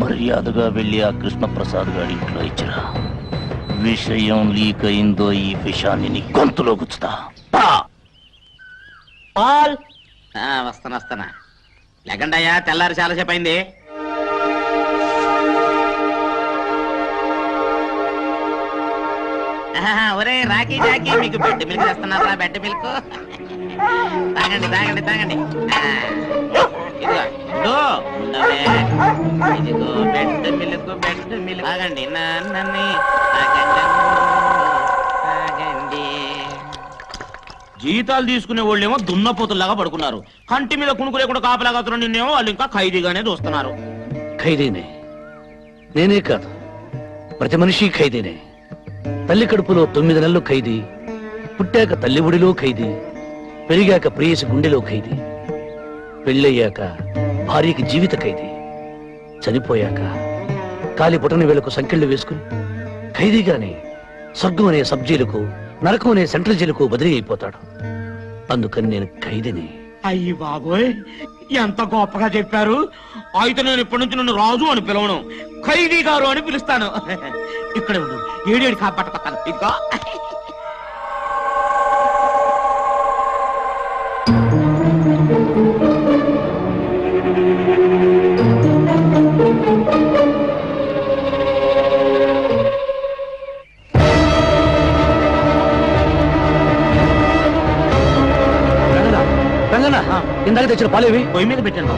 మర్యాదగా వెళ్ళి ఆ కృష్ణప్రసాద్ గారి ఇంట్లో ఇచ్చిరా. విషయం లీక్ అయిందో ఈ విషయాన్ని నీ గొంతులో గుచ్చుతా. వస్తానా లేకండయ్యా, తెల్లారి చాలాసేపు అయింది. ఒరే రాకీ జాకీ, మీకు బెడ్ మిల్క్ తెస్తున్నారా? బెడ్ మిల్క్ తాగండి తాగండి తాగండి. ఇదిగో ఇదిగో బెడ్ మిల్క్, బెడ్ మిల్క్ తాగండి. నన్ను తాగండి. జీతాలు తీసుకునే వాళ్ళేమో దున్నపోతుల్లాగా పడుకున్నారు. కంటి మీద కుణుకు లేకుండా కాపలాగా నిన్నేమో వాళ్ళు ఇంకా ఖైదీగానే చూస్తున్నారు. ఖైదీనే నేనే కాదు, ప్రతి మనిషి ఖైదీనే. తల్లి కడుపులో 9 నెలలు ఖైదీ, పుట్టాక తల్లి ఒడిలో ఖైదీ, పెరిగాక ప్రేయసి గుండెలో ఖైదీ, పెళ్ళయ్యాక భార్యకి జీవిత ఖైదీ, చనిపోయాక కాలి బొటన వేలకు సంకెళ్ళు వేసుకుని ఖైదీగానే స్వర్గం అనే సబ్జీలకు, నరకం అనే సెంట్రల్ జైలుకు బదిలీ అయిపోతాడు. అందుకని నేను ఖైదీని. అయ్యి బాబోయ్, ఎంత గొప్పగా చెప్పారు. అయితే నేను ఇప్పటి నుంచి నన్ను రాజు అని పిలవను, ఖైదీ గారు అని పిలుస్తాను. ఇక్కడ ఉండు, ఏడేడు కాపాడుతాను. ఇంకా ఇందాక తెచ్చిన పాలేవి పొయ్యి మీద పెట్టాను.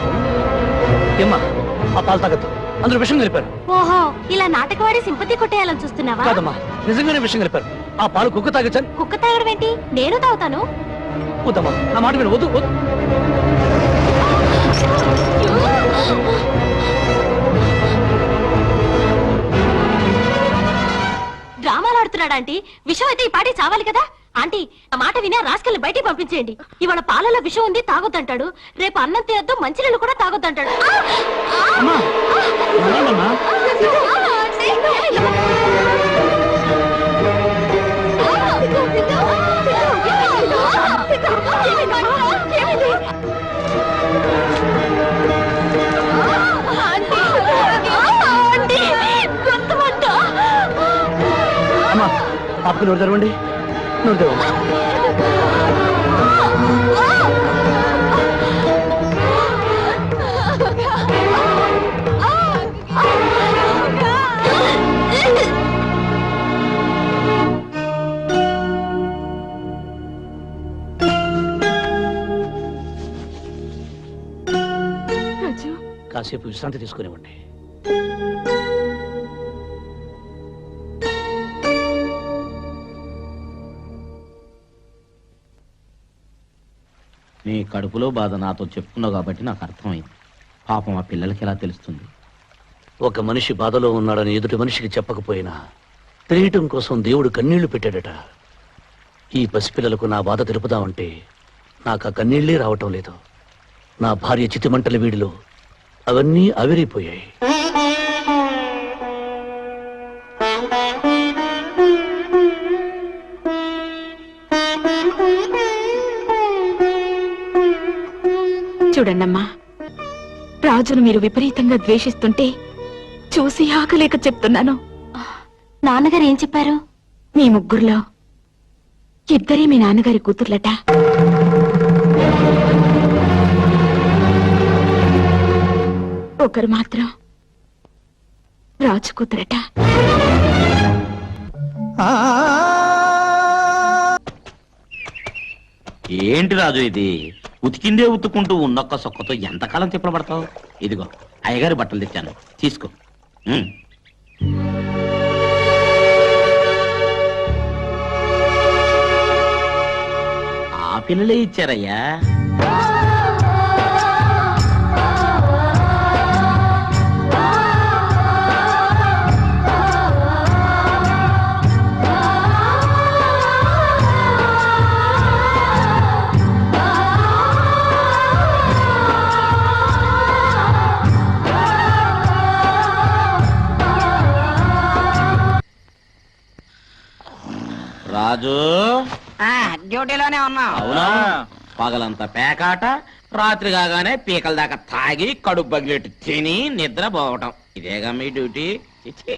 ఏమ్మా, ఆ పాలు తాగద్దు, అందులో విషయం కలిపారు. ఓహో, ఇలా నాటకవాడి సింపతి కొట్టేయాలని చూస్తున్నావా? కాదమ్మా, నిజంగానే విషయం కలిపారు. ఆ పాలు కుక్క తాగచ్చాను. కుక్క తాగడం ఏంటి? నేను తాగుతాను. వద్దమ్మా, నా మాట విను. వద్దు వద్దు. డ్రామాలు ఆడుతున్నాడా ఆంటీ? విషయం అయితే ఈ పాటి చావాలి కదా. ఆంటీ, ఆ మాట విని రాసుకెళ్ళి బయటికి పంపించేయండి. ఇవాళ పాలలో విషం ఉంది, తాగొద్దంటాడు. రేపు అన్నం తినద్దు, మంచినీళ్ళు కూడా తాగొద్దంటాడు. అమ్మా, పాపకు నోరు తెరవండి, నోరు తెరవండి. కాసేపు విశ్రాంతి తీసుకునేవ్వండి. నీ కడుపులో బాధ నాతో చెప్పుకున్నావు కాబట్టి నాకు అర్థమైంది. పాపం ఆ పిల్లలకి ఎలా తెలుస్తుంది? ఒక మనిషి బాధలో ఉన్నాడని ఎదుటి మనిషికి చెప్పకపోయినా తెలియటం కోసం దేవుడు కన్నీళ్లు పెట్టాడట. ఈ పసిపిల్లలకు నా బాధ తెలుపుదామంటే నాకు ఆ కన్నీళ్లే రావటం లేదు. నా భార్య చితిమంటల వీడిలో అవన్నీ ఆవిరైపోయాయి. చూడండమ్మా, రాజును మీరు విపరీతంగా ద్వేషిస్తుంటే చూసి ఆకలేక చెప్తున్నాను. నాన్నగారు ఏం చెప్పారు? మీ ముగ్గురులో ఇద్దరే మీ నాన్నగారి కూతుర్లట. ఒకరు మాత్రం రాజు కూతురట. ఏంటి రాజు ఇది? ఉతికిందే ఉతుక్కుంటూ ఉన్నొక్క సొక్కతో ఎంతకాలం తిప్పలబడతావు? ఇదిగో అయ్యగారి బట్టలు తెచ్చాను, తీసుకో. ఆ పిల్లలే ఇచ్చారయ్యా. రాజు, డ్యూటీలోనే ఉన్నా. అవునా? పగలంతా పేకాట, రాత్రి కాగానే పీకల దాకా తాగి కడుపు బగిలెట్టు తిని నిద్ర పోవటం ఇదేగా మీ డ్యూటీ. చిచ్చి.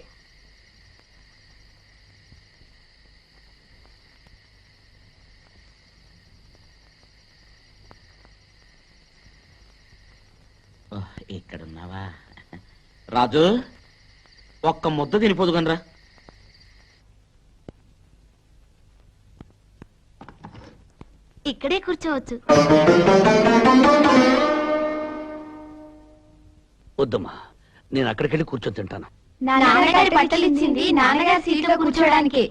ఇక్కడున్నావా రాజు? ఒక్క ముద్ద తినిపోదు కనరా. ఇక్కడే కూర్చోవచ్చు. వద్దమ్మా, నేను అక్కడికి వెళ్ళి కూర్చొని తింటాను. నాన్నగారి బట్టలు ఇచ్చింది నాన్నగారి సీట్లో కూర్చోడానికి.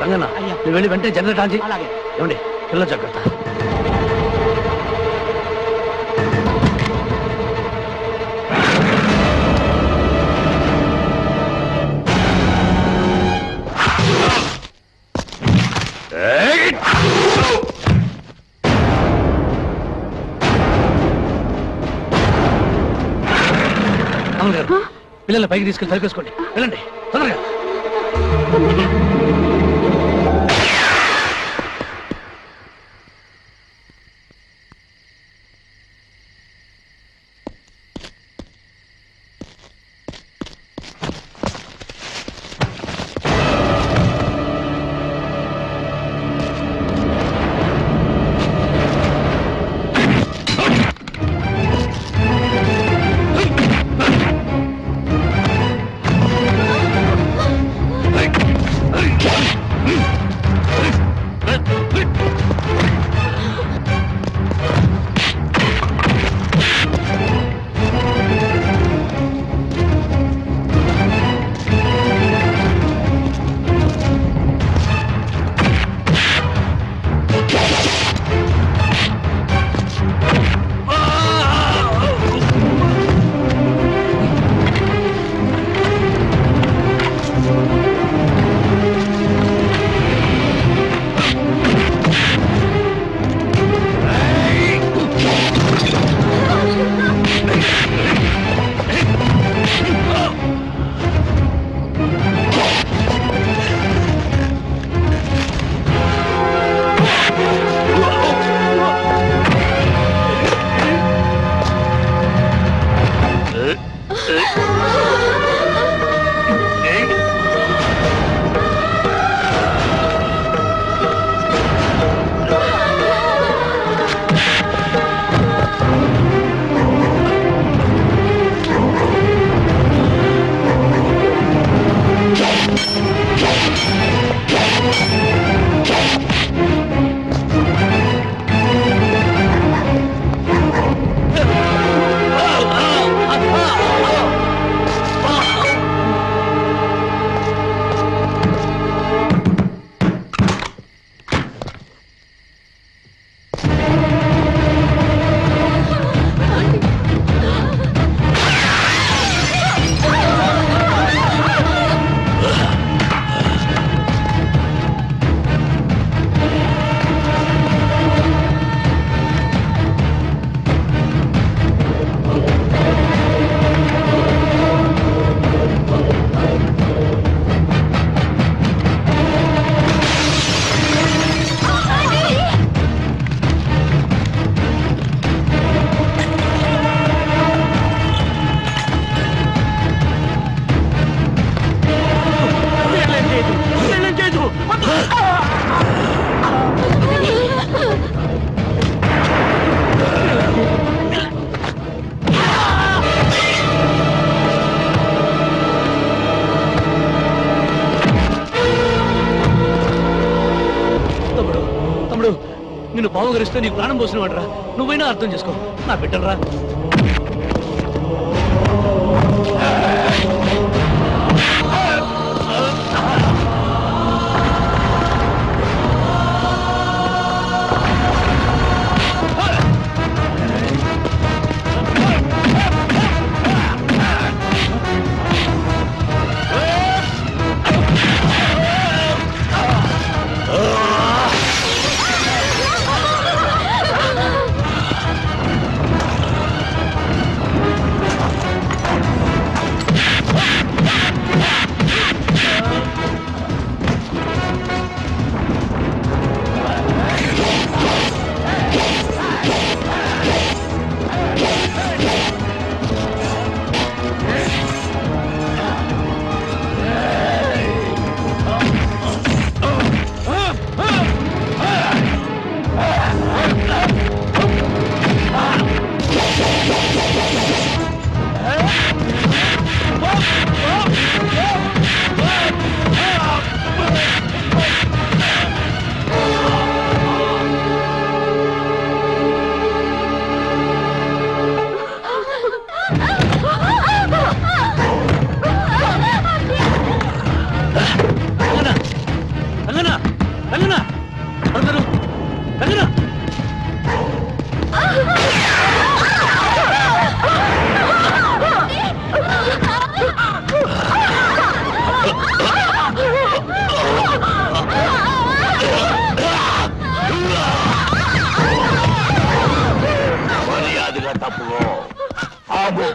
రంగన్న, నువ్వు వెళ్ళి వెంటనే జనరేట్ ఆన్ చేయి. అలాగే. ఏమండి, పిల్ల జాగ్రత్త. పిల్లల్ని పైకి తీసుకెళ్ళి తలపేసుకోండి. వెళ్ళండి తొందరగా. నిన్ను పావుగరిస్తే నీకు ప్రాణం పోసిన వాడరా. నువ్వైనా అర్థం చేసుకో నా బిడ్డరా.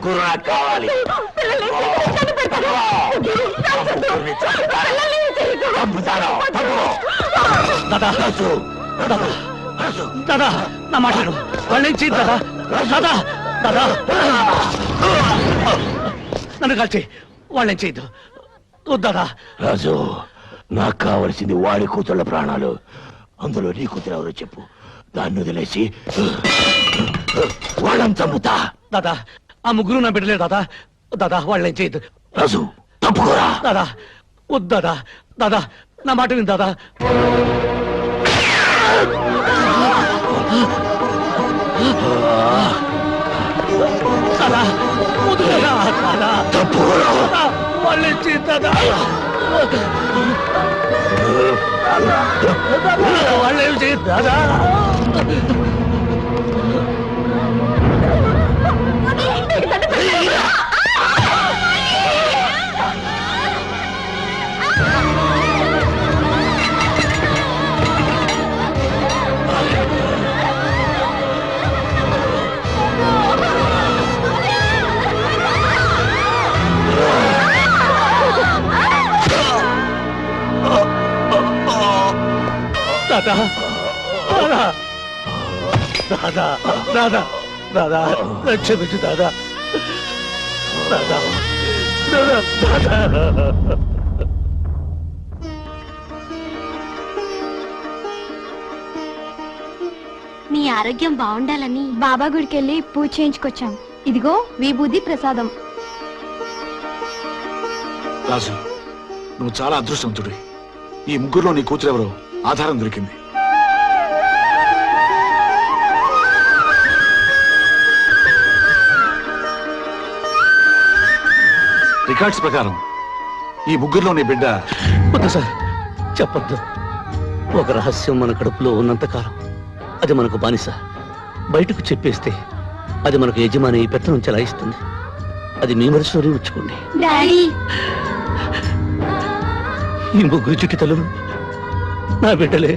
ముగ్గురు నాకు కావాలి. దాదా దాదా దాదా నా మాటలు వాళ్ళేం చేయదు దాదా దాదా దాదా నన్ను కాల్చి వాళ్ళేం చేయద్దు వద్దాదా. రాజు, నాకు కావలసింది వాడి కూతుళ్ళ ప్రాణాలు. అందులో నీ కూతురు ఎవరో చెప్పు, దాన్ని వదిలేసి వాళ్ళని చంపుతా. దాదా ఆ ముగ్గురు నా బిడ్డలే దాదా. దాదా వాళ్ళేం చేయద్దు. రాజు తప్పుకోరా. దాదా వద్దాదా. దాదా నా మాట విని దాదా. దాదా వద్దు దాదా. దాదా తప్పుకోరా. దాదా వాళ్ళేం చేయదు దాదా. వాళ్ళేం చేయదు దాదా. దాదా దాదా దాదా దాదా క్షమించు దాదా. దాదా దాదా దాదా. నీ ఆరోగ్యం బాగుండాలని బాబా గుడికి వెళ్ళి పూజ చేయించుకొచ్చాం. ఇదిగో విభూది ప్రసాదం. రాజు, నువ్వు చాలా అదృష్టవంతుడి. ఈ ముగ్గురులో నీ కూతురు ఎవరో ఆధారం దొరికింది. రికార్డ్స్ ప్రకారం ఈ ముగ్గురులో నీ బిడ్డ. వద్దు సార్, చెప్పొద్దు. ఒక రహస్యం మన కడుపులో ఉన్నంతకాలం అది మనకు బానిస. బయటకు చెప్పేస్తే అది మనకు యజమాని పెత్తనం చెలాయిస్తుంది. అది మీ మనసులోనే ఉంచుకోండి. డాడీ ఈ ముగ్గురు చుట్టి తల్లులు నా బిడ్డలే.